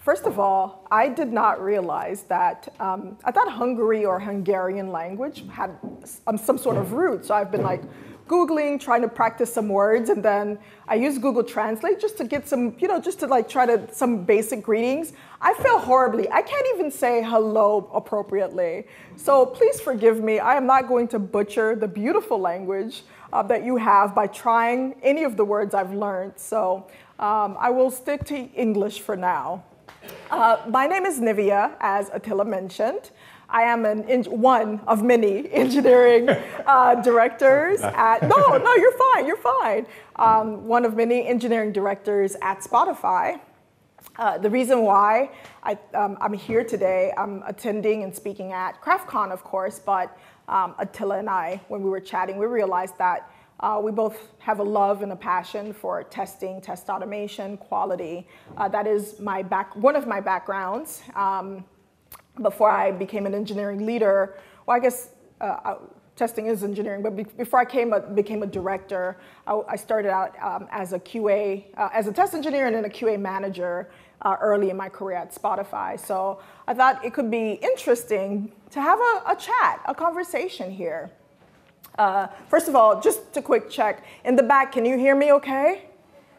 First of all, I did not realize that, I thought Hungary or Hungarian language had some sort of root. So I've been like Googling, trying to practice some words, and then I use Google Translate just to get some, just to like try to, some basic greetings. I fail horribly. I can't even say hello appropriately. So please forgive me. I am not going to butcher the beautiful language that you have by trying any of the words I've learned. So I will stick to English for now. My name is Nivia, as Attila mentioned. I am one of many engineering directors at, no, you're fine. One of many engineering directors at Spotify. The reason why I'm here today, I'm attending and speaking at CraftCon, of course, but Attila and I, when we were chatting, we realized that we both have a love and a passion for testing, test automation, quality. That is one of my backgrounds. Before I became an engineering leader, well, I guess testing is engineering, but before I became a director, I started out as a QA, as a test engineer and then a QA manager early in my career at Spotify. So I thought it could be interesting to have a chat, a conversation here. First of all, just a quick check. In the back, can you hear me okay?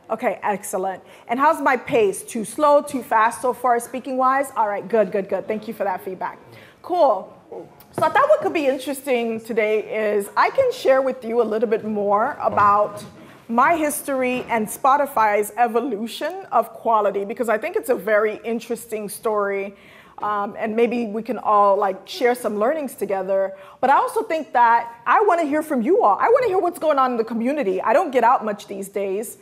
Okay, excellent. And how's my pace? Too slow, too fast so far, speaking-wise? All right, good. Thank you for that feedback. Cool. So I thought what could be interesting today is I can share with you a little bit more about my history and Spotify's evolution of quality, because I think it's a very interesting story. And maybe we can all share some learnings together. But I also think that I want to hear from you all. I want to hear what's going on in the community. I don't get out much these days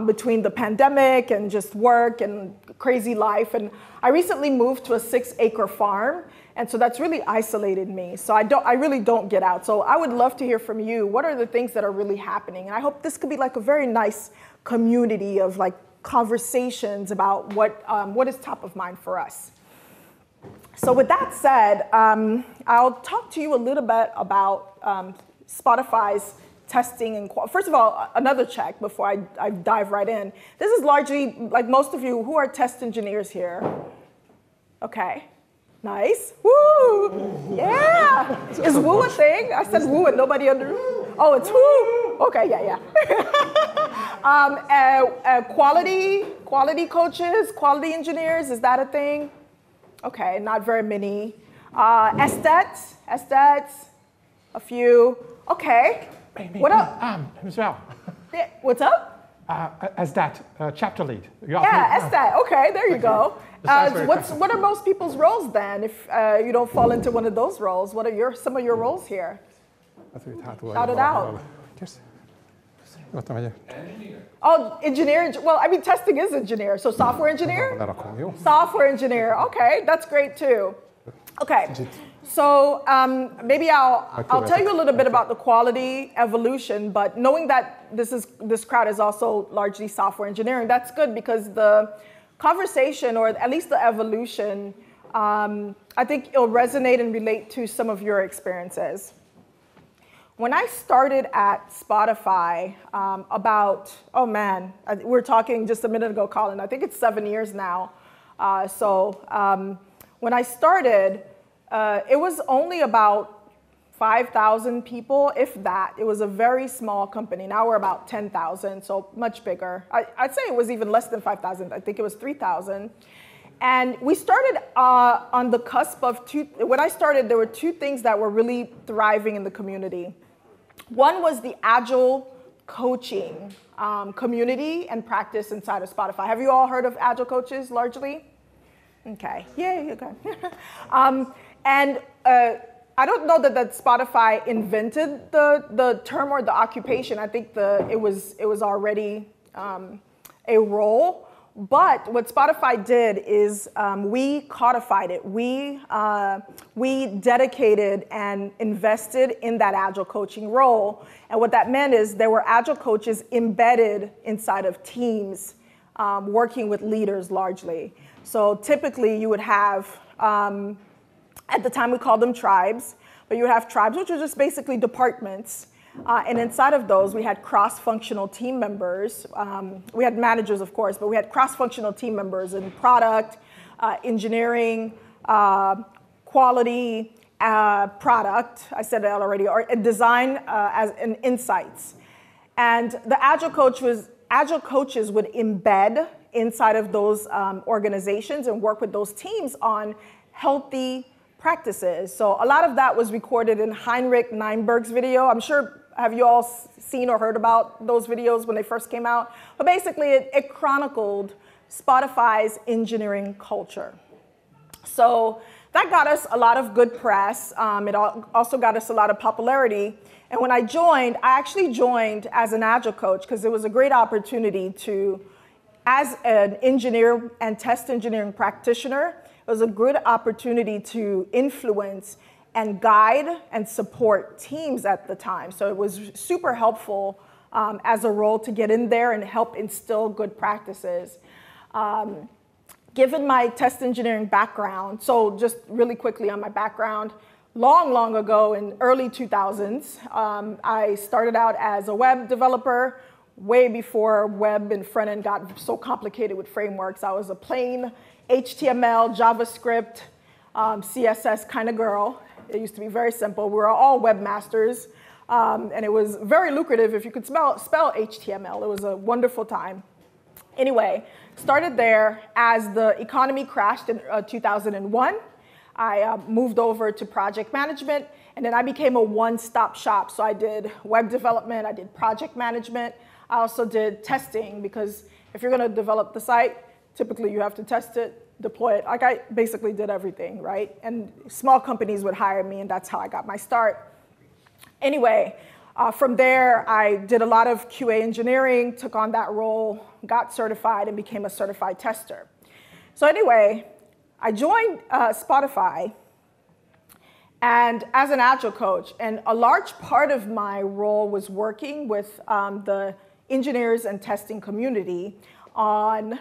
between the pandemic and just work and crazy life. And I recently moved to a 6-acre farm. And so that's really isolated me. So I really don't get out. So I would love to hear from you. What are the things that are really happening? And I hope this could be a very nice community of conversations about what is top of mind for us. So with that said, I'll talk to you a little bit about Spotify's testing and first of all, another check before I dive right in. This is largely, like most of you, who are test engineers here? Okay, nice. Woo! Yeah! Is woo a thing? I said woo and nobody under. Oh, it's woo! Okay, yeah. Quality coaches, quality engineers, is that a thing? Okay, not very many. Esthets, a few. Okay. What up? As well. Yeah, what's up? As that chapter lead. Yeah, Estet. Okay, there you go. What are most people's roles then? If you don't fall into one of those roles, what are some of your roles here? Shout it out. Engineer. Oh, engineer. Well, I mean, testing is engineer. So software engineer? Software engineer. Okay, that's great too. Okay, so maybe I'll tell you a little bit about the quality evolution, but knowing that this crowd is also largely software engineering, that's good because the conversation, or at least the evolution, I think it'll resonate and relate to some of your experiences. When I started at Spotify we were talking just a minute ago, Colin, I think it's 7 years now. When I started, it was only about 5,000 people, if that. It was a very small company. Now we're about 10,000, so much bigger. I'd say it was even less than 5,000. I think it was 3,000. And we started on the cusp of when I started, there were two things that were really thriving in the community. One was the agile coaching community and practice inside of Spotify. Have you all heard of agile coaches largely? Okay, yeah, okay. I don't know that Spotify invented the term or the occupation. I think it was already a role. But what Spotify did is we codified it. We dedicated and invested in that agile coaching role. And what that meant is there were agile coaches embedded inside of teams working with leaders largely. So typically you would have, at the time we called them tribes, but you would have tribes, which are just basically departments. And inside of those, we had cross-functional team members. We had managers, of course, but we had cross-functional team members in product, engineering, quality, product, I said that already, or design and insights. And the Agile coaches would embed inside of those organizations and work with those teams on healthy practices. So a lot of that was recorded in Heinrich Neinberg's video. I'm sure, have you all seen or heard about those videos when they first came out? But basically, it chronicled Spotify's engineering culture. So that got us a lot of good press. It also got us a lot of popularity. And when I joined, I actually joined as an Agile coach because it was a great opportunity to, as an engineer and test engineering practitioner, it was a good opportunity to influence and guide and support teams at the time. So it was super helpful as a role to get in there and help instill good practices. Given my test engineering background, so just really quickly on my background, long ago in early 2000s, I started out as a web developer way before web and front end got so complicated with frameworks. I was a plain HTML, JavaScript, CSS kind of girl. It used to be very simple. We were all webmasters, and it was very lucrative if you could spell HTML. It was a wonderful time. Anyway, started there. As the economy crashed in 2001, I moved over to project management, and then I became a one-stop shop. So I did web development, I did project management. I also did testing, because if you're going to develop the site, typically you have to test it, deploy it. Like, I basically did everything, right? And small companies would hire me, and that's how I got my start. Anyway, from there, I did a lot of QA engineering, took on that role, got certified, and became a certified tester. So anyway, I joined Spotify and as an Agile coach, and a large part of my role was working with the engineers and testing community on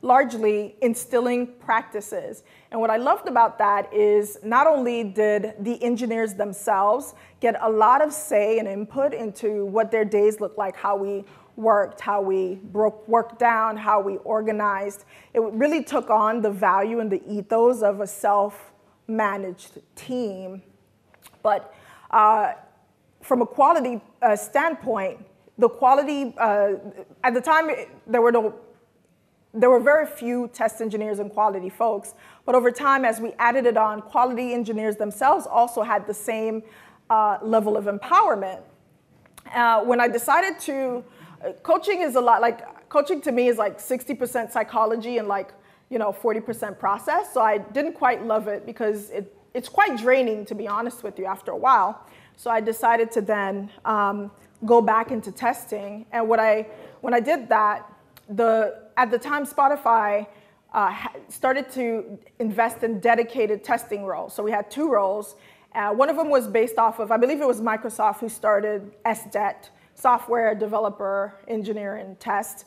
largely instilling practices. And what I loved about that is not only did the engineers themselves get a lot of say and input into what their days looked like, how we worked, how we broke work down, how we organized. It really took on the value and the ethos of a self-managed team. But from a quality standpoint, the quality, at the time, there were very few test engineers and quality folks. But over time, as we added it on, quality engineers themselves also had the same level of empowerment. When I decided to, coaching is a lot, like, coaching to me is like 60% psychology and like, 40% process. So I didn't quite love it because it's quite draining, to be honest with you, after a while. So I decided to then go back into testing. And when I did that, at the time, Spotify started to invest in dedicated testing roles. So we had two roles. One of them was based off of, I believe it was Microsoft who started SDET, Software Developer Engineer and Test,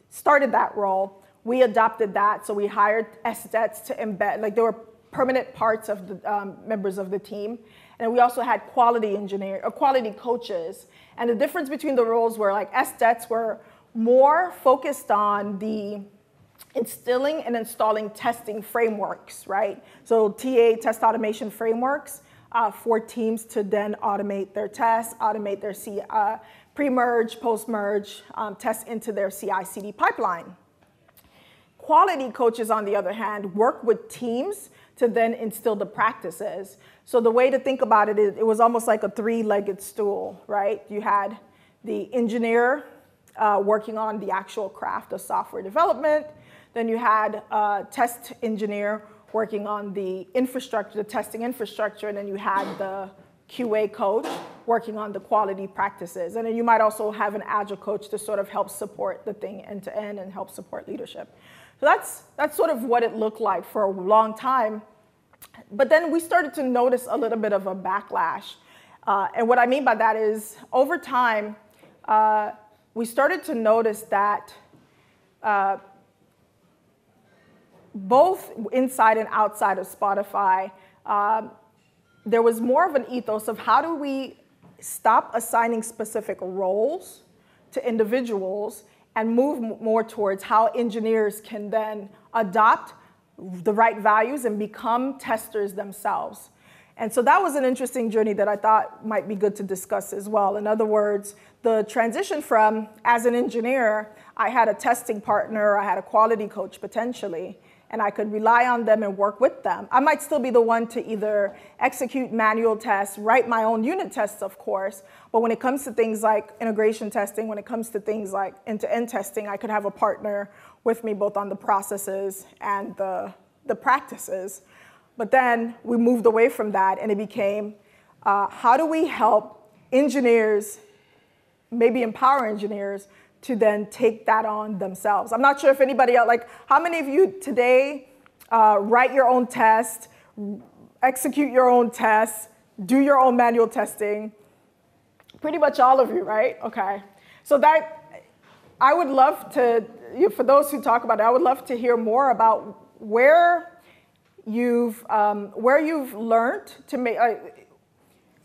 started that role. We adopted that, so we hired SDETs to embed, like they were permanent parts of the members of the team. And we also had quality coaches. And the difference between the roles were like SDETs were more focused on the instilling and installing testing frameworks, right? So TA, test automation frameworks, for teams to then automate their tests, automate their pre-merge, post-merge tests into their CI/CD pipeline. Quality coaches, on the other hand, work with teams to then instill the practices. So the way to think about it is it was almost like a three-legged stool, right? You had the engineer working on the actual craft of software development. Then you had a test engineer working on the infrastructure, the testing infrastructure, and then you had the QA coach working on the quality practices. And then you might also have an Agile coach to sort of help support the thing end to end and help support leadership. So that's sort of what it looked like for a long time. But then we started to notice a little bit of a backlash. And what I mean by that is over time, we started to notice that both inside and outside of Spotify, there was more of an ethos of how do we stop assigning specific roles to individuals and move more towards how engineers can then adopt the right values and become testers themselves. And so that was an interesting journey that I thought might be good to discuss as well. In other words, the transition from, as an engineer, I had a testing partner, I had a quality coach potentially, and I could rely on them and work with them. I might still be the one to either execute manual tests, write my own unit tests, of course, but when it comes to things like integration testing, when it comes to things like end-to-end testing, I could have a partner with me both on the processes and the practices. But then we moved away from that, and it became, how do we help engineers, maybe empower engineers, to then take that on themselves? I'm not sure if anybody else, like, how many of you today write your own test, execute your own tests, do your own manual testing? Pretty much all of you, right? Okay. So that, I would love to, for those who talk about it, I would love to hear more about where you've learned to make,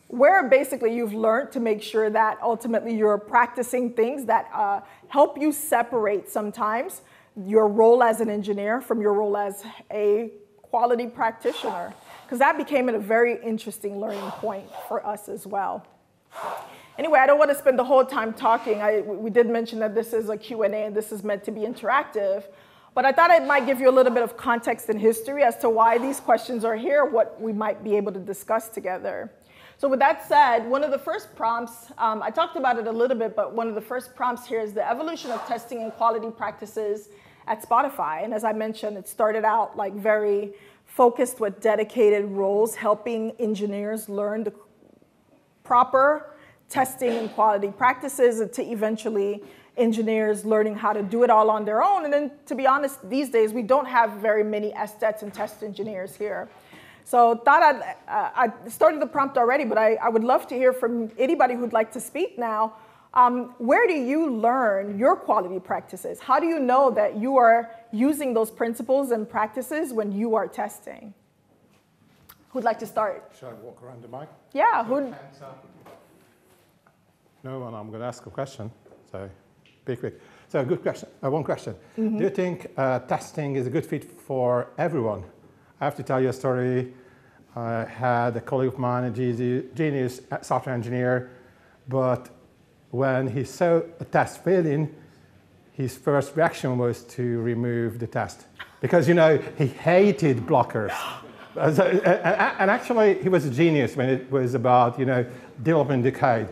where basically you've learned to make sure that ultimately you're practicing things that help you separate sometimes your role as an engineer from your role as a quality practitioner, because that became a very interesting learning point for us as well. Anyway, I don't want to spend the whole time talking. We did mention that this is a Q&A and this is meant to be interactive. But I thought it might give you a little bit of context and history as to why these questions are here, what we might be able to discuss together. So with that said, one of the first prompts, I talked about it a little bit, but one of the first prompts here is the evolution of testing and quality practices at Spotify. And as I mentioned, it started out like very focused with dedicated roles, helping engineers learn the proper testing and quality practices, and to eventually engineers learning how to do it all on their own. And then, to be honest, these days, we don't have very many STETs and test engineers here. So thought I started the prompt already, but I would love to hear from anybody who'd like to speak now. Where do you learn your quality practices? How do you know that you are using those principles and practices when you are testing? Who'd like to start? Shall I walk around the mic? Yeah, No one, I'm going to ask a question. So be quick. So good question. One question. Mm-hmm. Do you think testing is a good fit for everyone? I have to tell you a story. I had a colleague of mine, a genius software engineer, but when he saw a test failing, his first reaction was to remove the test. Because, you know, he hated blockers. And actually, he was a genius when it was about, you know, developing the code.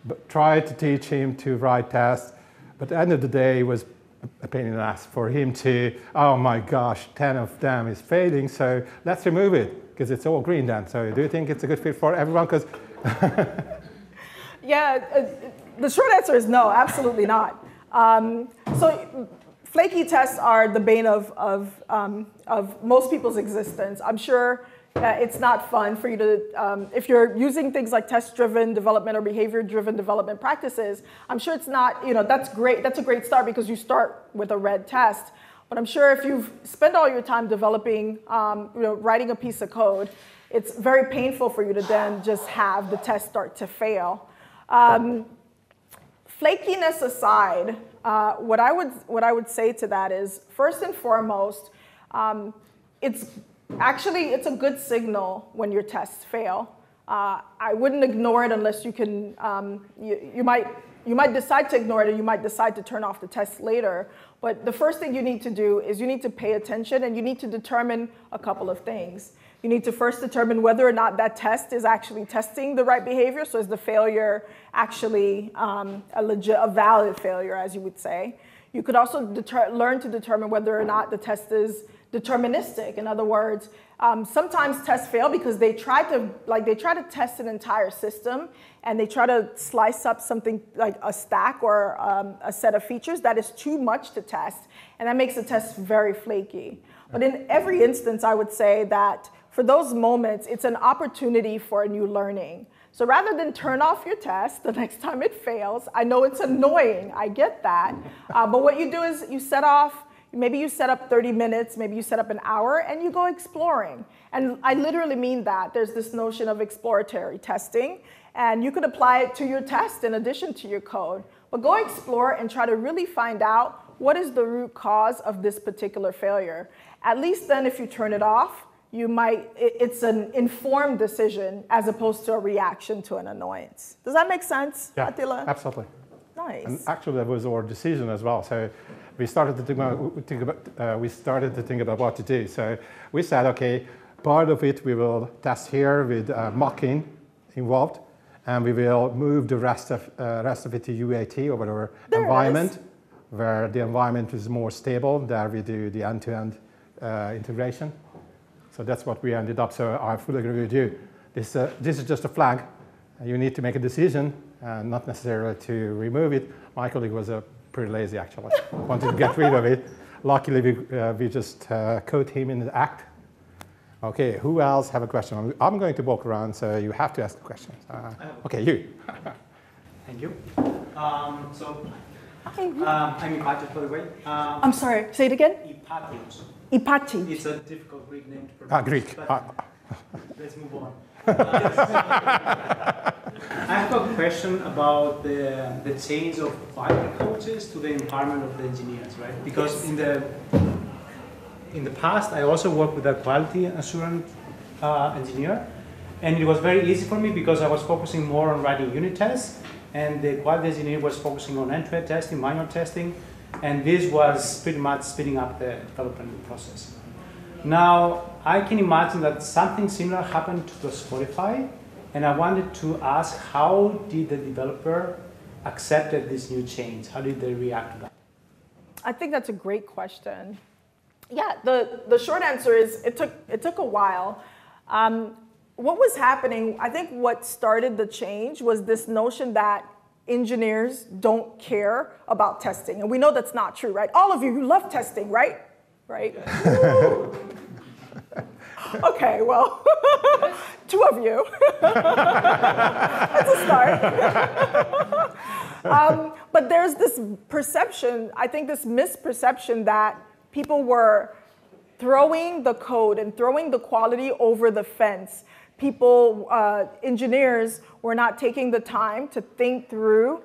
But tried to teach him to write tests. But at the end of the day, it was a pain in the ass for him to, oh my gosh, 10 of them is failing, so let's remove it, because it's all green then. So do you think it's a good fit for everyone? Because yeah, the short answer is no, absolutely not. So flaky tests are the bane of most people's existence. I'm sure it's not fun for you to, if you're using things like test-driven development or behavior-driven development practices, I'm sure it's not, you know, that's great. That's a great start because you start with a red test. But I'm sure if you've spent all your time developing, you know, writing a piece of code, it's very painful for you to then just have the test start to fail. Flakiness aside, what I would say to that is, first and foremost, it's a good signal when your tests fail. I wouldn't ignore it unless you can, you might decide to ignore it, or you might decide to turn off the test later. But the first thing you need to do is you need to pay attention, and you need to determine a couple of things. You need to first determine whether or not that test is actually testing the right behavior. So is the failure actually a valid failure, as you would say. You could also learn to determine whether or not the test is deterministic. In other words, sometimes tests fail because they try to test an entire system, and they try to slice up something like a stack or a set of features that is too much to test, and that makes the test very flaky. But in every instance, I would say that for those moments, it's an opportunity for a new learning. So rather than turn off your test the next time it fails, I know it's annoying, I get that, but what you do is you set off, maybe you set up 30 minutes, maybe you set up an hour, and you go exploring. And I literally mean that. There's this notion of exploratory testing, and you could apply it to your test in addition to your code. but go explore and try to really find out what is the root cause of this particular failure. At least then if you turn it off, it's an informed decision as opposed to a reaction to an annoyance. Does that make sense, Yeah, Attila? absolutely. Nice. And actually, that was our decision as well. So we started to think about what to do. So we said, okay, part of it we will test here with mock-in involved, and we will move the rest of it to UAT over our environment, where the environment is more stable. There we do the end-to-end integration. So that's what we ended up. So I fully agree with you. This is just a flag. You need to make a decision, not necessarily to remove it. My colleague was pretty lazy, actually. Wanted to get rid of it. Luckily, we just caught him in the act. Okay, who else have a question? I'm going to walk around, so you have to ask the questions. Okay, you. Thank you. I'm Ipatios, by the way. I'm sorry, say it again? Ipatios. Ipati. It's a difficult Greek name to pronounce. Greek. Let's move on. I have a question about the change of quality coaches to the environment of the engineers, right? Because in the past, I also worked with a quality assurance engineer, and it was very easy for me because I was focusing more on writing unit tests, and the quality engineer was focusing on end-to-end testing, manual testing, and this was pretty much speeding up the development process. Now, I can imagine that something similar happened to Spotify, and I wanted to ask, how did the developer accept this new change? How did they react to that? I think that's a great question. Yeah, the short answer is it took a while. What was happening, I think what started the change was this notion that engineers don't care about testing. And we know that's not true, right? All of you love testing, right? Right? Okay, well, two of you. That's a start. But there's this perception, I think this misperception that people were throwing the code and throwing the quality over the fence. People, engineers, were not taking the time to think through,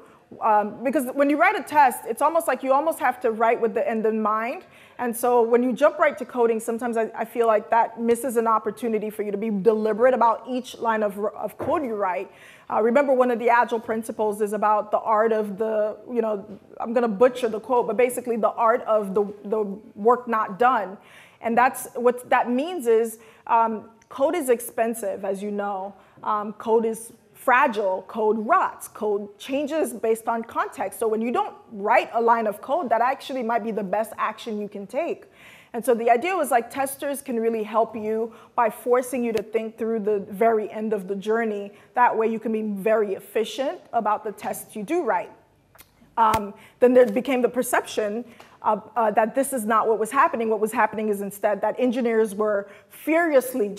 because when you write a test, it's almost like you almost have to write with the end in mind. And so when you jump right to coding, sometimes I feel like that misses an opportunity for you to be deliberate about each line of code you write. Remember, one of the Agile principles is about the art of the, I'm going to butcher the quote, but basically the art of the work not done. And that's what that means is code is expensive, as you know. Code is fragile, code rots, code changes based on context. So when you don't write a line of code, that actually might be the best action you can take. And so the idea was like testers can really help you by forcing you to think through the very end of the journey. That way you can be very efficient about the tests you do write. Then there became the perception that this is not what was happening. What was happening is instead that engineers were furiously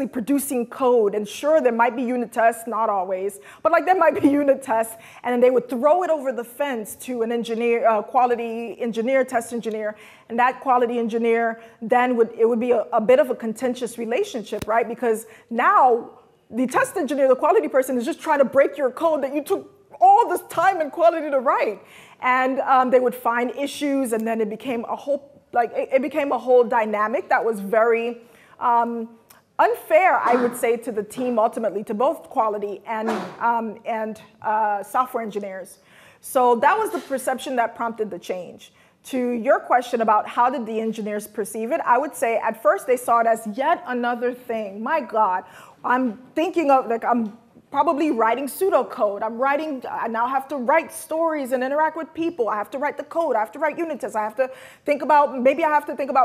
producing code. And sure, there might be unit tests, not always, but like there might be unit tests, and then they would throw it over the fence to an engineer, quality engineer, test engineer, and that quality engineer then it would be a bit of a contentious relationship, right? Because now the test engineer, the quality person, is just trying to break your code that you took all this time and quality to write. And they would find issues, and then it became a whole dynamic that was very unfair, I would say, to the team ultimately, to both quality and software engineers. So that was the perception that prompted the change. To your question about how did the engineers perceive it, I would say at first they saw it as yet another thing. My God, I'm thinking of I'm probably writing pseudocode. I now have to write stories and interact with people. I have to write the code. I have to write unit tests. I have to think about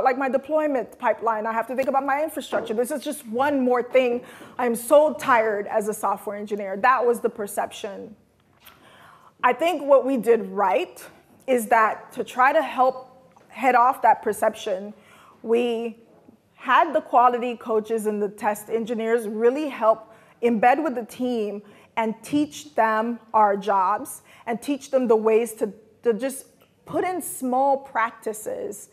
like my deployment pipeline. I have to think about my infrastructure. This is just one more thing. I'm so tired as a software engineer. That was the perception. I think what we did right is that to try to help head off that perception, we had the quality coaches and the test engineers really help embed with the team and teach them our jobs and teach them the ways to just put in small practices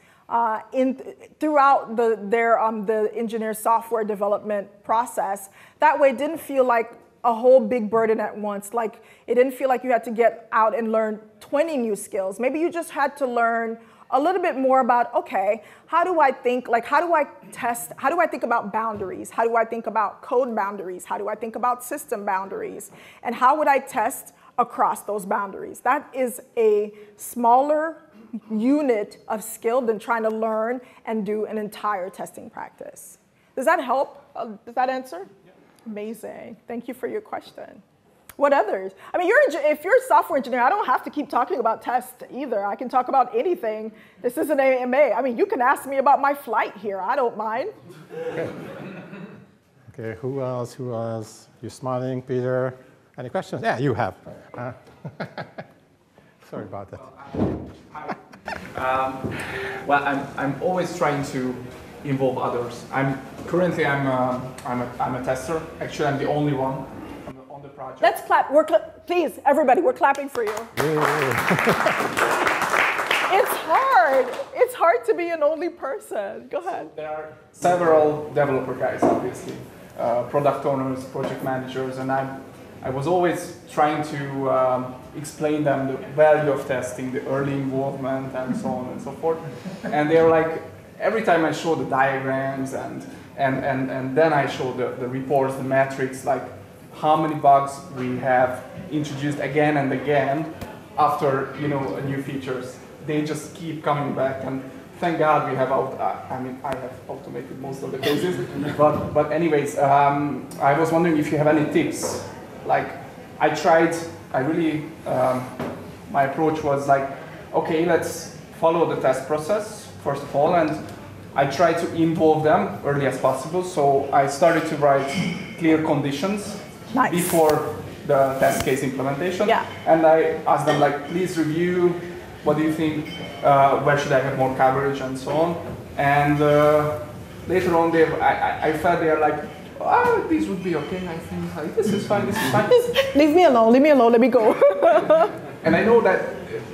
throughout the engineer software development process. That way it didn't feel like a whole big burden at once. Like, it didn't feel like you had to get out and learn 20 new skills. Maybe you just had to learn a little bit more about, okay, how do I think, like, how do I test, how do I think about boundaries? How do I think about code boundaries? How do I think about system boundaries? And how would I test across those boundaries? That is a smaller unit of skill than trying to learn and do an entire testing practice. Does that help? Does that answer? Yeah. Amazing. Thank you for your question. What others? I mean, if you're a software engineer, I don't have to keep talking about tests either. I can talk about anything. This is an AMA. I mean, you can ask me about my flight here. I don't mind. Okay. Okay, who else? Who else? You're smiling, Peter. Any questions? Yeah, you have. Sorry about that. Well, I'm always trying to involve others. Currently I'm a tester. Actually, I'm the only one on the project. Let's clap. Please, everybody, we're clapping for you. It's hard. It's hard to be an only person. Go ahead. So there are several developer guys, obviously, product owners, project managers, and I was always trying to explain them the value of testing, the early involvement, and so on and so forth. And they're like, every time I show the diagrams and then I show the reports, the metrics, like how many bugs we have introduced again and again after new features, they just keep coming back. And thank God we have I have automated most of the cases. but anyways, I was wondering if you have any tips. Like, my approach was like, okay, let's follow the test process, first of all, and I tried to involve them early as possible. So I started to write clear conditions before the test case implementation. Yeah. And I asked them, like, please review, what do you think, where should I have more coverage, and so on. And later on, I felt they are like, this would be okay, I think. Like, this is fine, this is fine. Leave me alone, let me go. And I know that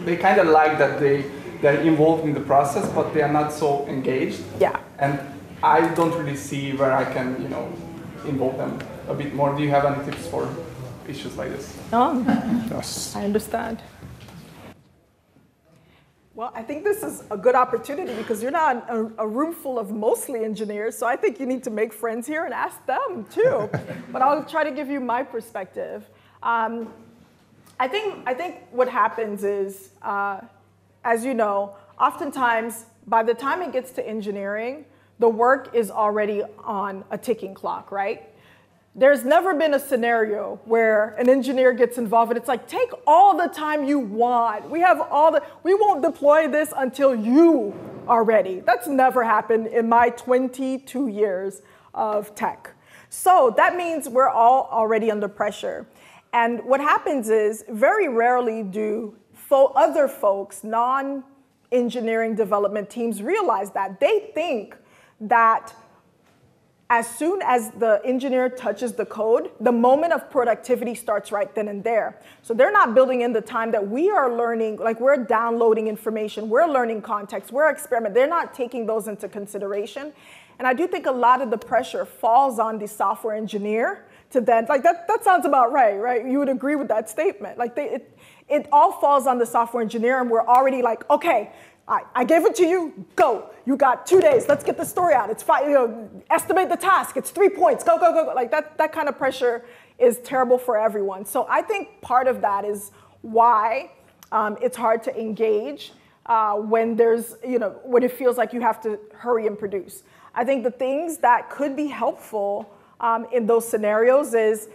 they kind of like that they're involved in the process, but they are not so engaged. Yeah. And I don't really see where I can, involve them a bit more. Do you have any tips for issues like this? Yes. I understand. Well, I think this is a good opportunity because you're not a room full of mostly engineers, so I think you need to make friends here and ask them too. But I'll try to give you my perspective. I think what happens is, as you know, oftentimes by the time it gets to engineering, the work is already on a ticking clock, right? There's never been a scenario where an engineer gets involved and it's like, take all the time you want. We won't deploy this until you are ready. That's never happened in my 22 years of tech. So that means we're all already under pressure. And what happens is, very rarely do other folks, non-engineering development teams, realize that. They think that as soon as the engineer touches the code, the moment of productivity starts right then and there. So they're not building in the time that we are learning, like we're downloading information, we're learning context, we're experimenting. They're not taking those into consideration. And I do think a lot of the pressure falls on the software engineer to then, like that sounds about right? You would agree with that statement. Like it all falls on the software engineer, and we're already like, okay, I gave it to you, go. You got 2 days, let's get the story out. It's fine, estimate the task, it's 3 points, go. Like that kind of pressure is terrible for everyone. So I think part of that is why it's hard to engage when there's, when it feels like you have to hurry and produce. I think the things that could be helpful in those scenarios is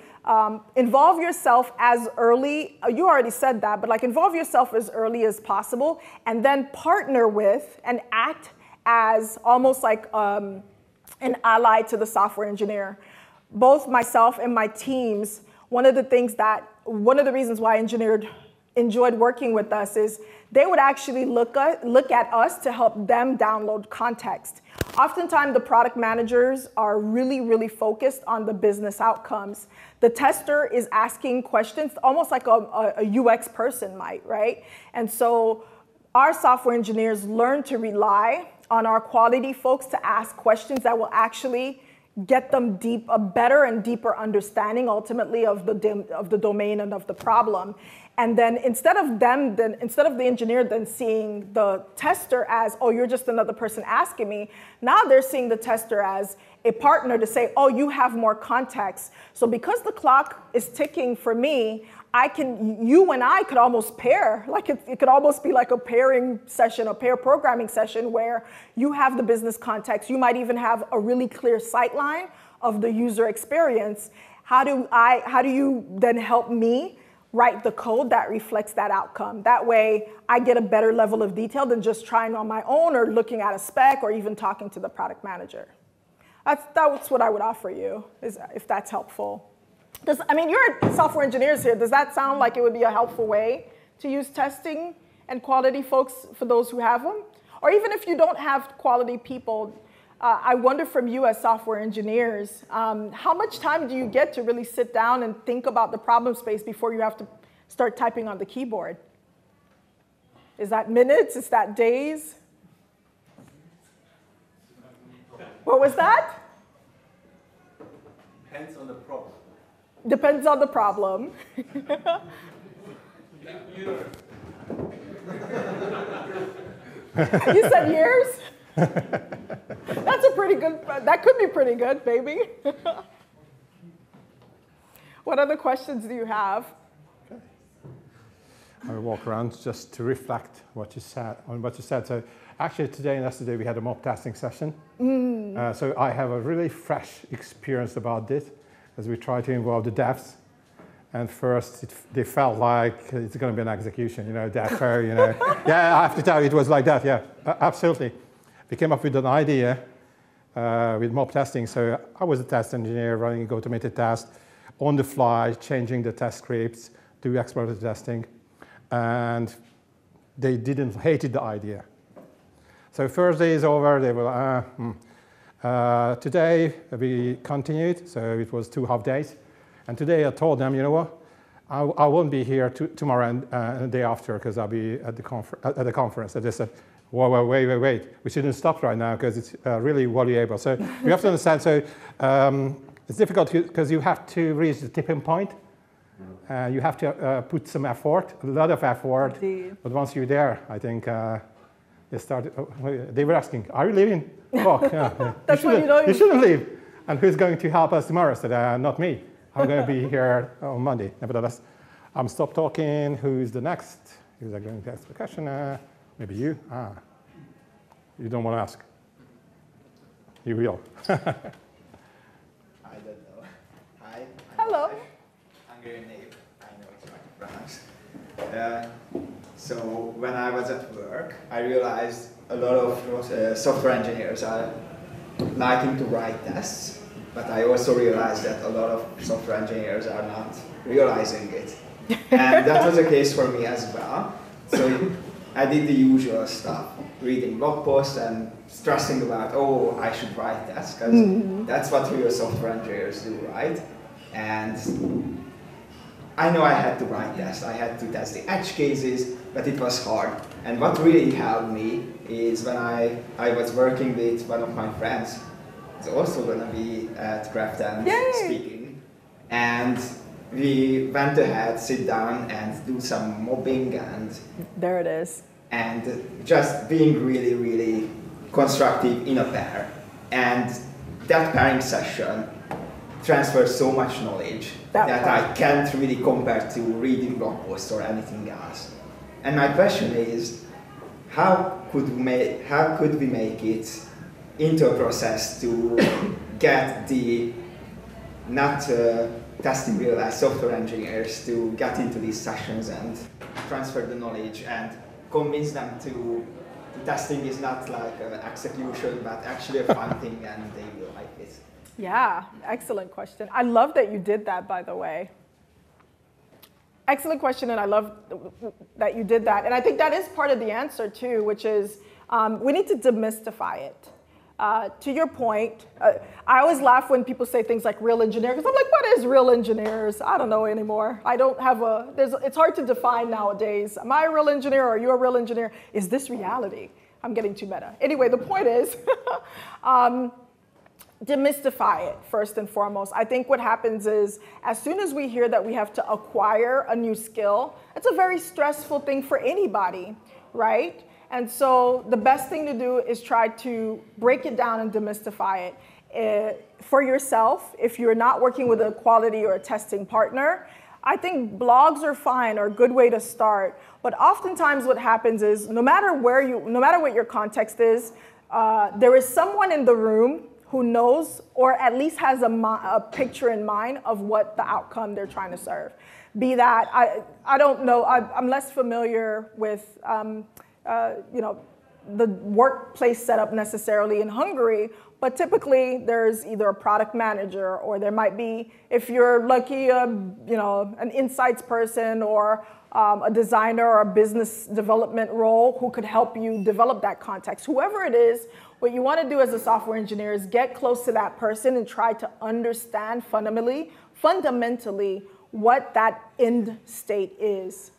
involve yourself as early, you already said that, but like involve yourself as early as possible and then partner with and act as almost like an ally to the software engineer. Both myself and my teams, one of the reasons why I enjoyed working with us is they would actually look at us to help them download context. Oftentimes, the product managers are really, really focused on the business outcomes. The tester is asking questions almost like a UX person might, right? And so our software engineers learn to rely on our quality folks to ask questions that will actually get them a better and deeper understanding ultimately of the domain and of the problem. And then instead of the engineer then seeing the tester as, oh, you're just another person asking me, now they're seeing the tester as a partner to say, oh, you have more context. So because the clock is ticking for me, you and I could almost pair, like it could almost be like a pairing session, a pair programming session where you have the business context. You might even have a really clear sight line of the user experience. How do you then help me write the code that reflects that outcome? That way I get a better level of detail than just trying on my own or looking at a spec or even talking to the product manager. That's what I would offer you, if that's helpful. You're software engineers here. Does that sound like it would be a helpful way to use testing and quality folks for those who have them? Or even if you don't have quality people, I wonder from you as software engineers, how much time do you get to really sit down and think about the problem space before you have to start typing on the keyboard? Is that minutes? Is that days? What was that? Depends on the problem. Depends on the problem. You said years? That's a pretty good, that could be pretty good, maybe. What other questions do you have? Okay. I will walk around just to reflect on what you said. So actually today and yesterday we had a mock testing session. So I have a really fresh experience about this as we try to involve the devs. And first, they felt like it's going to be an execution, dev fair, Yeah, I have to tell you, it was like that, yeah, absolutely. We came up with an idea with mob testing. So I was a test engineer running a automated test on the fly, changing the test scripts, do exploratory testing. And they hated the idea. So first day is over, they were today we continued, so it was 2 half days. And today I told them, you know what, I won't be here tomorrow and the day after because I'll be at the conference. And they said, whoa, wait, we shouldn't stop right now because it's really valuable. So you have to understand, so it's difficult because you have to reach the tipping point. You have to put some effort, a lot of effort. Indeed. But once you're there, I think they were asking, are you leaving? Oh, yeah. That's you shouldn't leave. And who's going to help us tomorrow? I said, not me. I'm going to be here on Monday. Nevertheless, I'm stop talking. Who's the next? Who's going to ask the question? Maybe you? You don't want to ask. You will. I don't know. Hi. Hello. Hungarian name. I know it's hard to pronounce. So when I was at work, I realized a lot of software engineers are liking to write tests, but I also realized that a lot of software engineers are not realizing it. And that was the case for me as well. So I did the usual stuff, reading blog posts and stressing about, oh, I should write tests, because that's what real software engineers do, right? And I know I had to write tests. I had to test the edge cases, but it was hard. And what really helped me is when I was working with one of my friends, who's also going to be at Craft and speaking. And we went ahead, sit down and do some mobbing and... There it is. And just being really, really constructive in a pair. And that pairing session transferred so much knowledge that I can't really compare to reading blog posts or anything else. And my question is, how could we make it into a process to get the not testing realized software engineers to get into these sessions and transfer the knowledge and convince them to testing is not like an execution but actually a fun thing and they will like it? Yeah, excellent question. I love that you did that, by the way. Excellent question, and I love that you did that. And I think that is part of the answer, too, which is we need to demystify it. To your point, I always laugh when people say things like real engineer, because I'm like, what is real engineers? I don't know anymore. I don't have it's hard to define nowadays. Am I a real engineer or are you a real engineer? Is this reality? I'm getting too meta. Anyway, the point is, demystify it first and foremost. I think what happens is as soon as we hear that we have to acquire a new skill, it's a very stressful thing for anybody, right? And so the best thing to do is try to break it down and demystify it. For yourself, if you're not working with a quality or a testing partner, I think blogs are fine, or a good way to start. But oftentimes what happens is no matter what your context is, there is someone in the room who knows or at least has a picture in mind of what the outcome they're trying to serve. Be that, I don't know, I'm less familiar with the workplace setup necessarily in Hungary, but typically there's either a product manager, or there might be, if you're lucky, an insights person, or a designer or a business development role who could help you develop that context. Whoever it is, what you want to do as a software engineer is get close to that person and try to understand fundamentally what that end state is.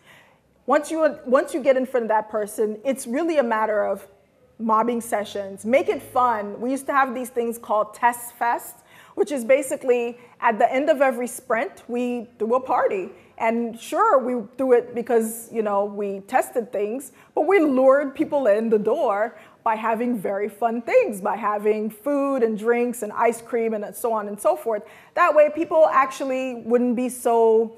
Once you get in front of that person, it's really a matter of mobbing sessions. Make it fun. We used to have these things called Test Fest, which is basically at the end of every sprint, we threw a party. And sure, we threw it because we tested things, but we lured people in the door by having very fun things, by having food and drinks and ice cream and so on and so forth. That way, people actually wouldn't be so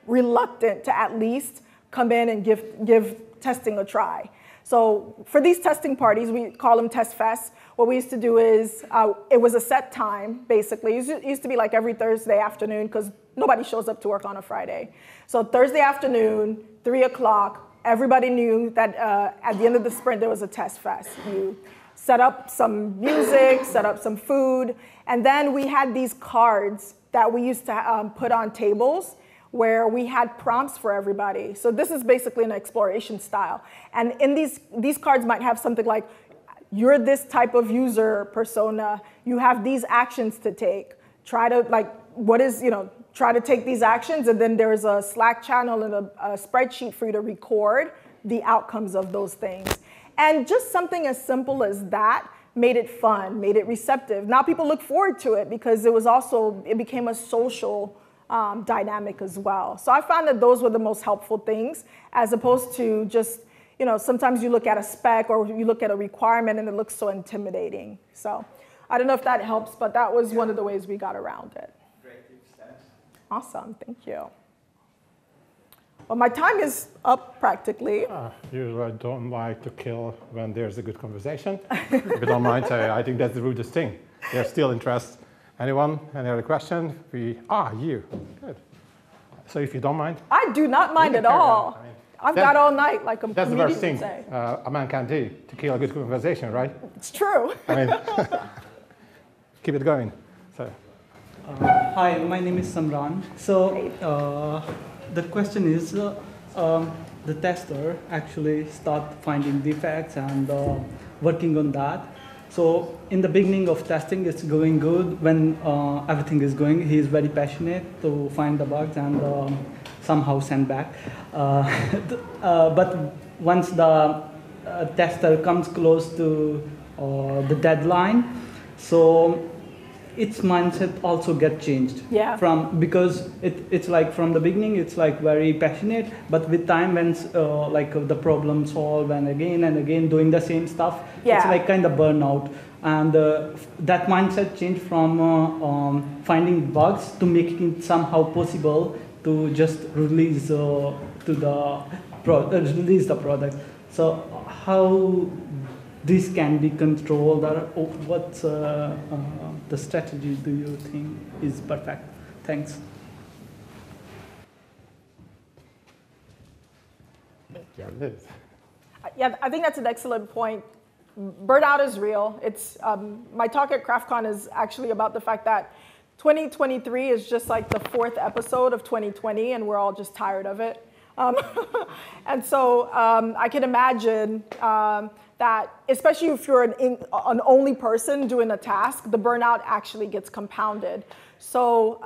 reluctant to at least come in and give testing a try. So for these testing parties, we call them Test Fests. What we used to do is, it was a set time, basically. It used to be like every Thursday afternoon, because nobody shows up to work on a Friday. So Thursday afternoon, 3 o'clock, everybody knew that at the end of the sprint, there was a Test Fest. You set up some music, set up some food, and then we had these cards that we used to put on tables where we had prompts for everybody. So this is basically an exploration style. And in these cards might have something like, you're this type of user persona, you have these actions to take. Try to take these actions, and then there's a Slack channel and a spreadsheet for you to record the outcomes of those things. And just something as simple as that made it fun, made it receptive. Now people look forward to it because it became a social dynamic as well. So I found that those were the most helpful things, as opposed to just, sometimes you look at a spec or you look at a requirement and it looks so intimidating. So I don't know if that helps, but that was one of the ways we got around it. Great tips, thanks. Awesome, thank you. Well, my time is up practically. You don't like to kill when there's a good conversation. If you don't mind, I think that's the rudest thing. There's still interest. Anyone? Any other question? You. Good. So if you don't mind. I do not mind at all. I've got all night, like a that's the worst thing say. A man can do to kill a good conversation, right? It's true. Keep it going. So. Hi, my name is Samran. So the question is, the tester actually start finding defects and working on that. So in the beginning of testing, it's going good. When everything is going, he is very passionate to find the bugs and somehow send back. But once the tester comes close to the deadline, so its mindset also get changed. Yeah. Because it's like from the beginning, it's like very passionate, but with time when the problem solved and again doing the same stuff, it's like kind of burnout. And that mindset changed from finding bugs to making it somehow possible to just release the product. So how this can be controlled, or what's the strategy do you think is perfect? Thanks. Yeah, I think that's an excellent point. Burnout is real. It's my talk at CraftCon is actually about the fact that 2023 is just like the 4th episode of 2020, and we're all just tired of it. And so I can imagine that, especially if you're an only person doing a task, the burnout actually gets compounded. So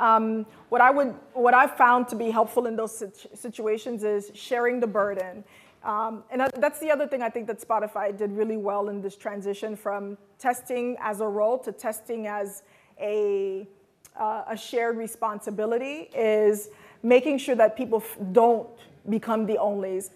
what I've found to be helpful in those situations is sharing the burden. And that's the other thing I think that Spotify did really well in this transition from testing as a role to testing as a shared responsibility, is making sure that people don't become the onlys.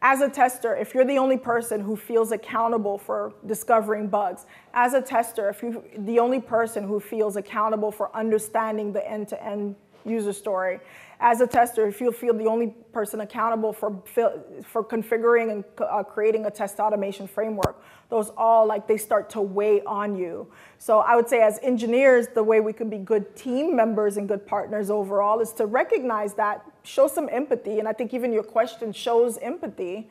As a tester, if you're the only person who feels accountable for discovering bugs, as a tester, if you're the only person who feels accountable for understanding the end-to-end user story, as a tester, if you feel the only person accountable for configuring and creating a test automation framework, those all, like, they start to weigh on you. So I would say as engineers, the way we can be good team members and good partners overall is to recognize that, show some empathy, and I think even your question shows empathy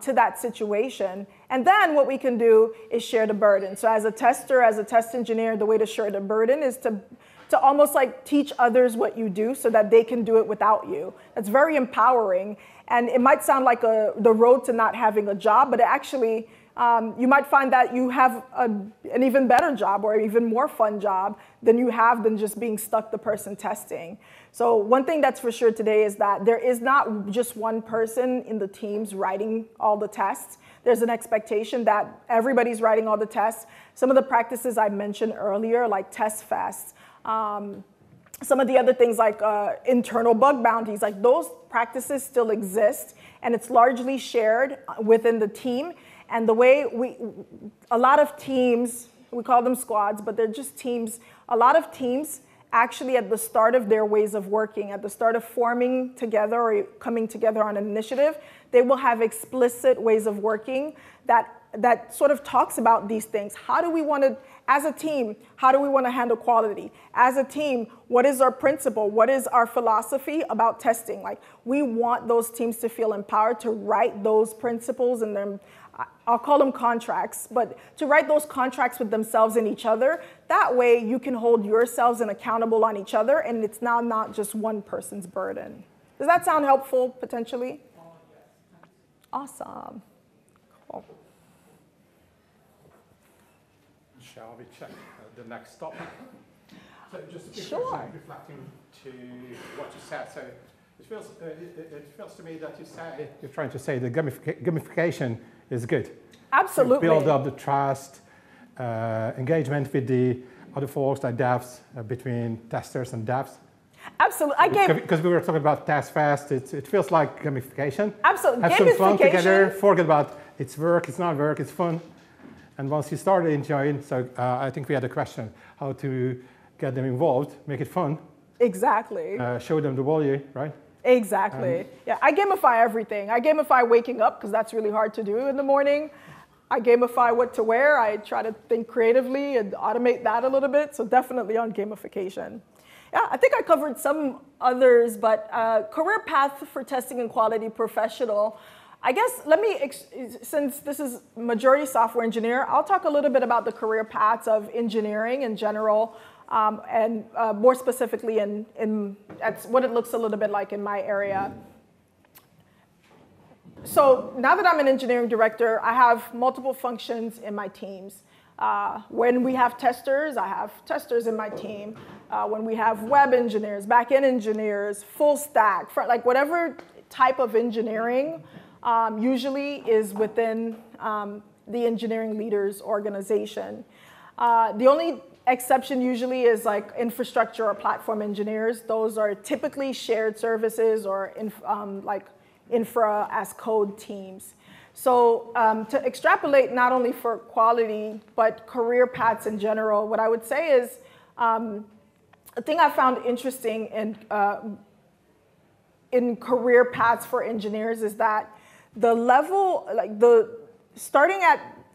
to that situation. And then what we can do is share the burden. So as a tester, as a test engineer, the way to share the burden is to almost like teach others what you do so that they can do it without you. That's very empowering. And it might sound like the road to not having a job, but it actually, you might find that you have an even better job or even more fun job than just being stuck the person testing. So one thing that's for sure today is that there is not just one person in the teams writing all the tests. There's an expectation that everybody's writing all the tests. Some of the practices I mentioned earlier, like test fests, some of the other things like internal bug bounties, like those practices still exist, and it's largely shared within the team. And the way a lot of teams, we call them squads, but they're just teams. A lot of teams actually at the start of their ways of working, at the start of forming together or coming together on an initiative, they will have explicit ways of working that sort of talks about these things. How do we want to, as a team, how do we want to handle quality? As a team, what is our principle? What is our philosophy about testing? Like, we want those teams to feel empowered to write those principles and then I'll call them contracts, but to write those contracts with themselves and each other. That way you can hold yourselves and accountable on each other, and it's now not just one person's burden. Does that sound helpful, potentially? Awesome. Cool. Shall we check the next topic? So just reflecting to what you said. So it feels to me that you're trying to say that gamification is good. Absolutely. To build up the trust, engagement with the other folks like devs, between testers and devs. Absolutely. Because we were talking about test fast, it feels like gamification. Absolutely. Have some fun together, forget about it's work, it's not work, it's fun. And once you start enjoying, so I think we had a question, how to get them involved, make it fun. Exactly. Show them the value, right? Exactly. Yeah, I gamify everything. I gamify waking up because that's really hard to do in the morning. I gamify what to wear. I try to think creatively and automate that a little bit. So definitely on gamification. Yeah, I think I covered some others, but career path for testing and quality professional. I guess since this is majority software engineer, I'll talk a little bit about the career paths of engineering in general. And more specifically at what it looks a little bit like in my area. So now that I'm an engineering director, I have multiple functions in my teams. When we have testers, I have testers in my team. When we have web engineers, back-end engineers, full stack, like whatever type of engineering usually is within the engineering leaders organization. The only exception usually is like infrastructure or platform engineers. Those are typically shared services or like infra as code teams. So to extrapolate not only for quality, but career paths in general, what I would say is a thing I found interesting in career paths for engineers is that the level, like starting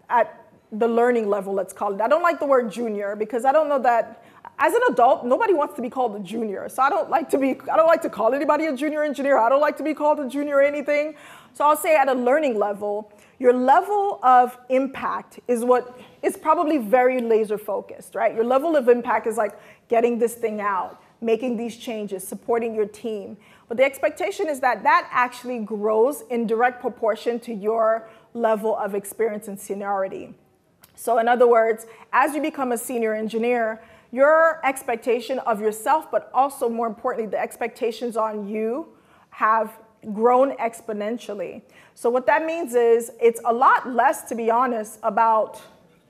at the learning level, let's call it. I don't like the word junior because I don't know that, as an adult, nobody wants to be called a junior. So I don't like to call anybody a junior engineer. I don't like to be called a junior anything. So I'll say at a learning level, your level of impact is what is probably very laser focused, right? Your level of impact is like getting this thing out, making these changes, supporting your team. But the expectation is that that actually grows in direct proportion to your level of experience and seniority. So in other words, as you become a senior engineer, your expectation of yourself, but also more importantly, the expectations on you have grown exponentially. So what that means is it's a lot less, to be honest, about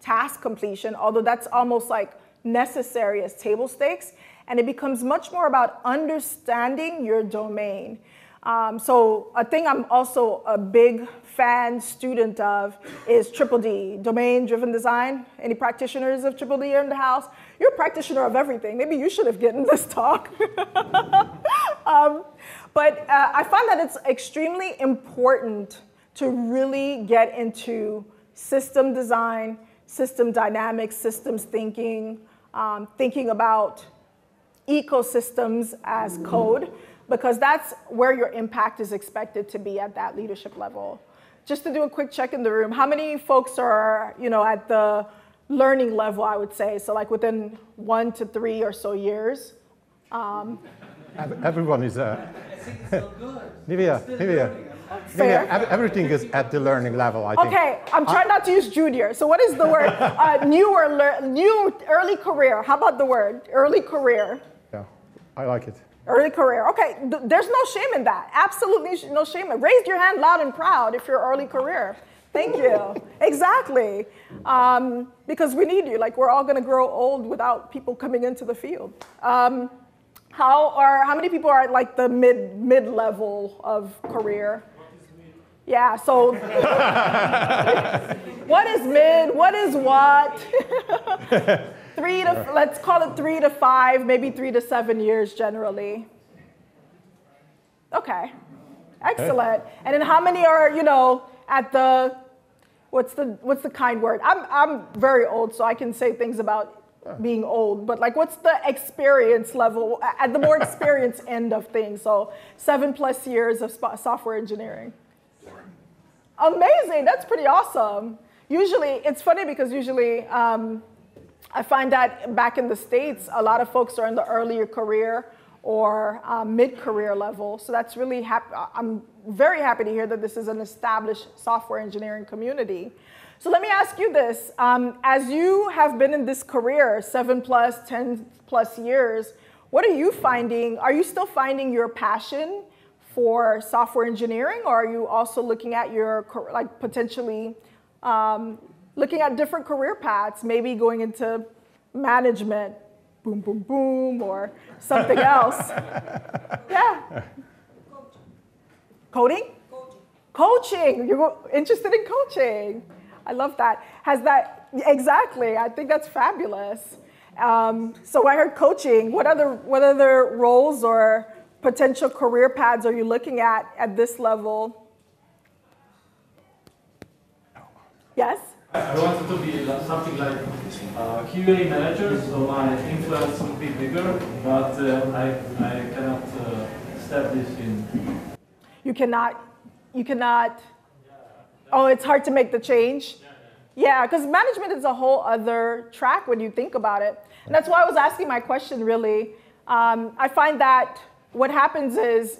task completion, although that's almost like necessary as table stakes, and it becomes much more about understanding your domain. So a thing I'm also a big student of is Triple D, domain-driven design. Any practitioners of Triple D in the house? You're a practitioner of everything. Maybe you should have gotten this talk. But I find that it's extremely important to really get into system design, system dynamics, systems thinking, thinking about ecosystems as code, because that's where your impact is expected to be at that leadership level. Just to do a quick check in the room, how many folks are, at the learning level, I would say, so like within 1 to 3 or so years? Everyone is I think it's so good. Nivia, everything is at the learning level, I think. Okay, I'm trying not to use junior. So what is the word? New early career. How about the word early career? Yeah, I like it. Early career. Okay, there's no shame in that. Absolutely no shame in it. Raise your hand loud and proud if you're early career. Thank you. Exactly. Because we need you. Like, we're all going to grow old without people coming into the field. How many people are at like the mid level of career? Yeah, so what is mid? What is what? Let's call it 3 to 5, maybe 3 to 7 years generally. Okay, excellent. And then how many are, at the, what's the kind word? I'm very old, so I can say things about being old, but like, what's the experience level at the more experienced end of things? So 7+ years of software engineering. Amazing, that's pretty awesome. Usually, it's funny because usually I find that back in the States, a lot of folks are in the earlier career or mid-career level. So that's really I'm very happy to hear that this is an established software engineering community. So let me ask you this. As you have been in this career, 7+, 10+ years, what are you finding? Are you still finding your passion for software engineering, or are you also looking at your, like, potentially looking at different career paths, maybe going into management, boom, boom, boom, or something else? Yeah. Coding? Coaching. You're interested in coaching. I love that. Exactly. I think that's fabulous. So I heard coaching. What other roles or potential career paths are you looking at this level? Yes? I wanted to be something like QA manager, so my influence would be bigger, but I cannot step this in. You cannot, oh, it's hard to make the change? Yeah, because management is a whole other track when you think about it. And that's why I was asking my question, really. I find that what happens is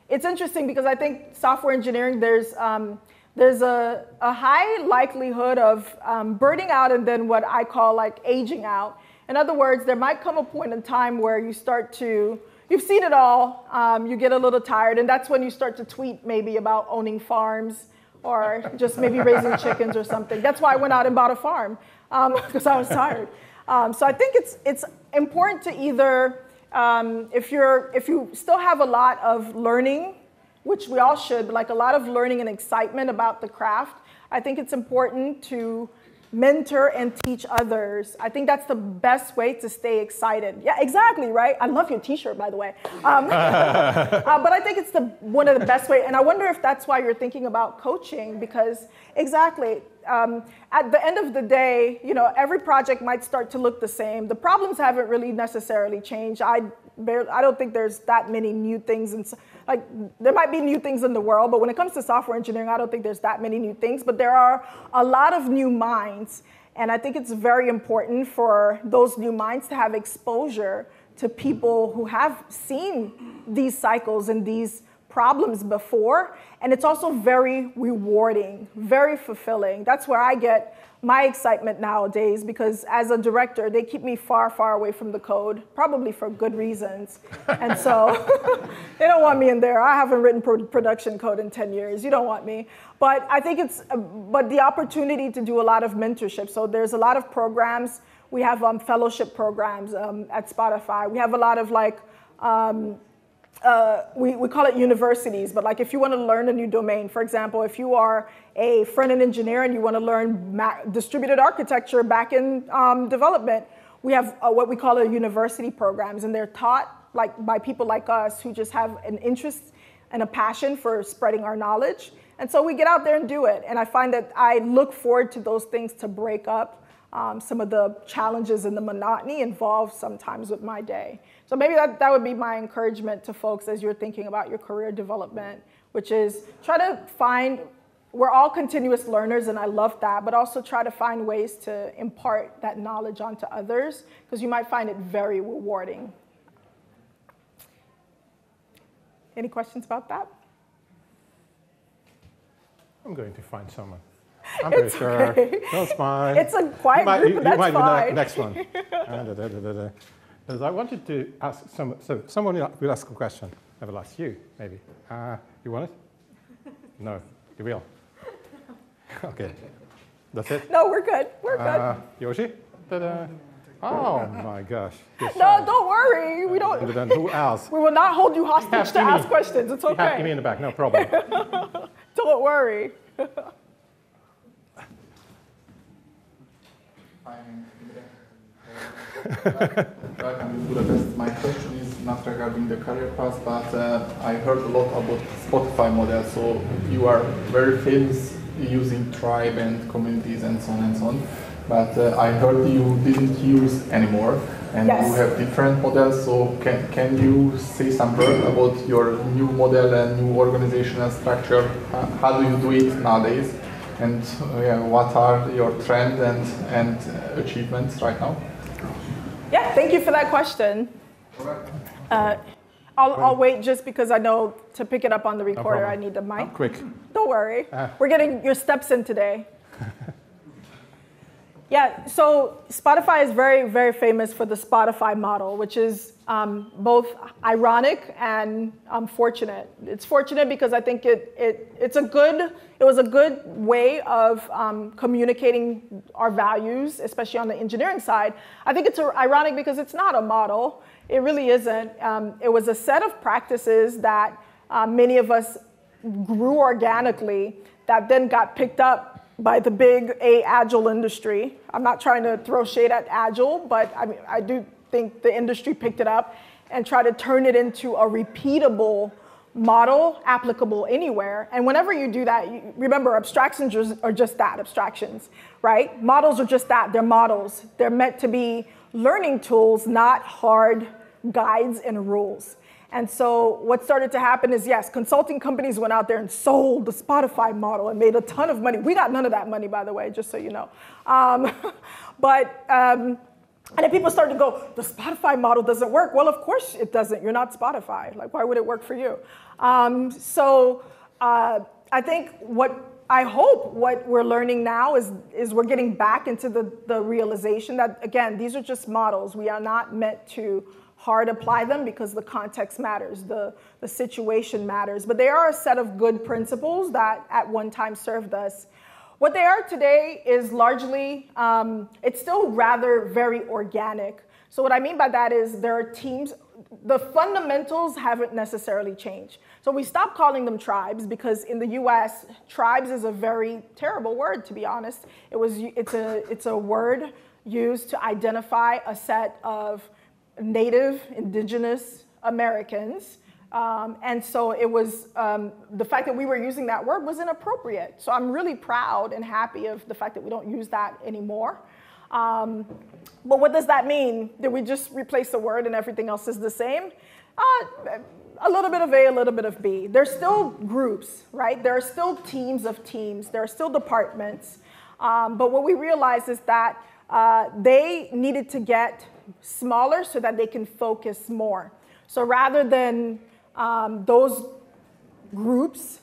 it's interesting because I think software engineering, there's a high likelihood of burning out and then what I call like aging out. In other words, there might come a point in time where you start to, you've seen it all, you get a little tired, and that's when you start to tweet maybe about owning farms or just maybe raising chickens or something. That's why I went out and bought a farm, because I was tired. So I think it's important to either, if you still have a lot of learning, which we all should, but like a lot of learning and excitement about the craft, I think it's important to mentor and teach others. I think that's the best way to stay excited. Yeah, exactly, right? I love your t-shirt, by the way. But I think it's one of the best ways. And I wonder if that's why you're thinking about coaching, because exactly, at the end of the day, every project might start to look the same. The problems haven't really necessarily changed. I don't think there's that many new things. Like, there might be new things in the world, but when it comes to software engineering, I don't think there's that many new things. But there are a lot of new minds. And I think it's very important for those new minds to have exposure to people who have seen these cycles and these problems before, and it's also very rewarding, very fulfilling. That's where I get my excitement nowadays, because as a director, they keep me far, far away from the code, probably for good reasons. And so they don't want me in there. I haven't written production code in 10 years. You don't want me. But I think but the opportunity to do a lot of mentorship. So there's a lot of programs. We have fellowship programs at Spotify. We have a lot of like, we call it universities, but like if you want to learn a new domain, for example, if you are a front-end engineer and you want to learn distributed architecture, back-end development, we have what we call university programs, and they're taught like by people like us who just have an interest and a passion for spreading our knowledge. And so we get out there and do it. And I find that I look forward to those things to break up some of the challenges and the monotony involved sometimes with my day. So maybe that would be my encouragement to folks as you're thinking about your career development, which is try to find, we're all continuous learners and I love that, but also try to find ways to impart that knowledge onto others, because you might find it very rewarding. Any questions about that? I'm going to find someone. I'm pretty sure. Okay. That's fine. It's a quiet group, but that's fine. You might fine. be the next one. Because I wanted to ask so someone will ask a question. I will ask you, maybe. You want it? No, you will. Okay. That's it? No, we're good. We're good. Yoshi? Oh my gosh. No, don't worry. We don't. And then who else? We will not hold you hostage to ask questions. It's You have okay. me in the back, no problem. Don't worry. I'm in Budapest. My question is not regarding the career path, but I heard a lot about Spotify model. So you are very famous using tribe and communities and so on and so on. But I heard you didn't use anymore, and yes. You have different models. So can you say some word about your new model and new organizational structure? How do you do it nowadays? And what are your trends and achievements right now? Yeah, thank you for that question. I'll wait just because I know to pick it up on the recorder, I need the mic. I'm quick. Don't worry. We're getting your steps in today. Yeah, so Spotify is very, very famous for the Spotify model, which is both ironic and fortunate. It's fortunate because I think it was a good way of communicating our values, especially on the engineering side. I think it's ironic because it's not a model. It really isn't. It was a set of practices that many of us grew organically that then got picked up by the big Agile industry. I'm not trying to throw shade at Agile, but I do think the industry picked it up and tried to turn it into a repeatable model applicable anywhere. And whenever you do that, remember, abstractions are just that, abstractions, right? Models are just that, they're models. They're meant to be learning tools, not hard guides and rules. And so what started to happen is, yes, consulting companies went out there and sold the Spotify model and made a ton of money. We got none of that money, by the way, just so you know. And then people started to go, the Spotify model doesn't work. Well, of course it doesn't. You're not Spotify. Like, why would it work for you? I think I hope what we're learning now is we're getting back into the realization that, again, these are just models. We are not meant to hard apply them because the context matters, the situation matters, but they are a set of good principles that at one time served us. What they are today is largely, it's still rather very organic. So what I mean by that is there are teams, the fundamentals haven't necessarily changed. So we stopped calling them tribes because in the US, tribes is a very terrible word, to be honest. It's a word used to identify a set of Native, indigenous Americans. And so it was, the fact that we were using that word was inappropriate. So I'm really proud and happy of the fact that we don't use that anymore. But what does that mean? Did we just replace the word and everything else is the same? A little bit of A, a little bit of B. There's still groups, right? There are still teams of teams. There are still departments. But what we realized is that they needed to get smaller so that they can focus more. So rather than those groups.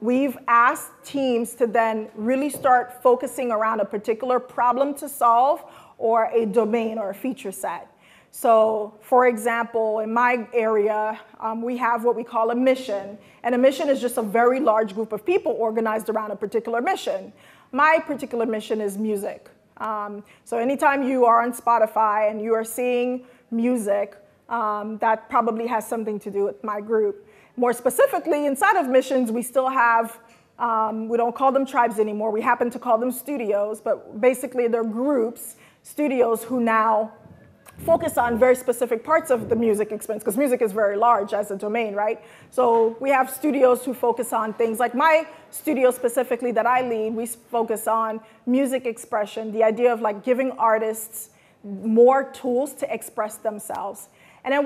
We've asked teams to then really start focusing around a particular problem to solve or a domain or a feature set. So, for example, in my area, we have what we call a mission. And a mission is just a very large group of people organized around a particular mission. My particular mission is music. So anytime you are on Spotify and you are seeing music, that probably has something to do with my group. More specifically, inside of missions, we still have, we don't call them tribes anymore. We happen to call them studios, but basically they're groups, studios who now focus on very specific parts of the music experience, because music is very large as a domain, right? So we have studios who focus on things like my studio specifically that I lead, we focus on music expression, the idea of like giving artists more tools to express themselves. And then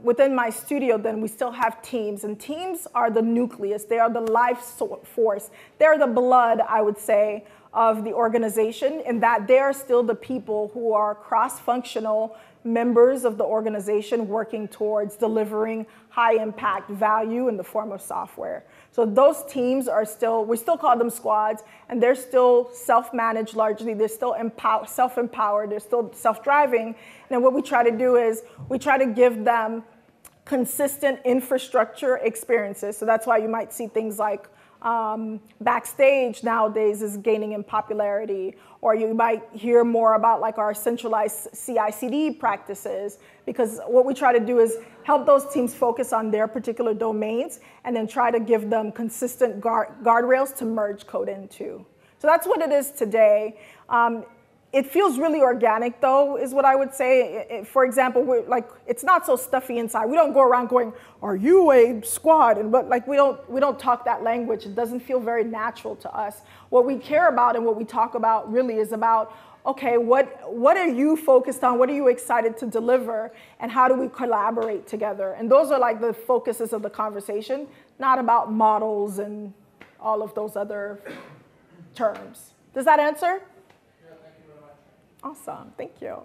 within my studio, then we still have teams, and teams are the nucleus. They are the life force. They're the blood, I would say, of the organization, in that they are still the people who are cross-functional members of the organization working towards delivering high-impact value in the form of software. So those teams are still, we still call them squads, and they're still self-managed largely. They're still self-empowered. They're still self-driving. And then what we try to do is we try to give them consistent infrastructure experiences. So that's why you might see things like Backstage nowadays is gaining in popularity, or you might hear more about like our centralized CI/CD practices, because what we try to do is help those teams focus on their particular domains and then try to give them consistent guardrails to merge code into. So that's what it is today. It feels really organic, though, is what I would say. For example, it's not so stuffy inside. We don't go around going, "Are you a squad?" And but like we don't talk that language. It doesn't feel very natural to us. What we care about and what we talk about really is about, okay, what are you focused on? What are you excited to deliver? And how do we collaborate together? And those are like the focuses of the conversation, not about models and all of those other terms. Does that answer? Yeah, thank you very much. Awesome, thank you.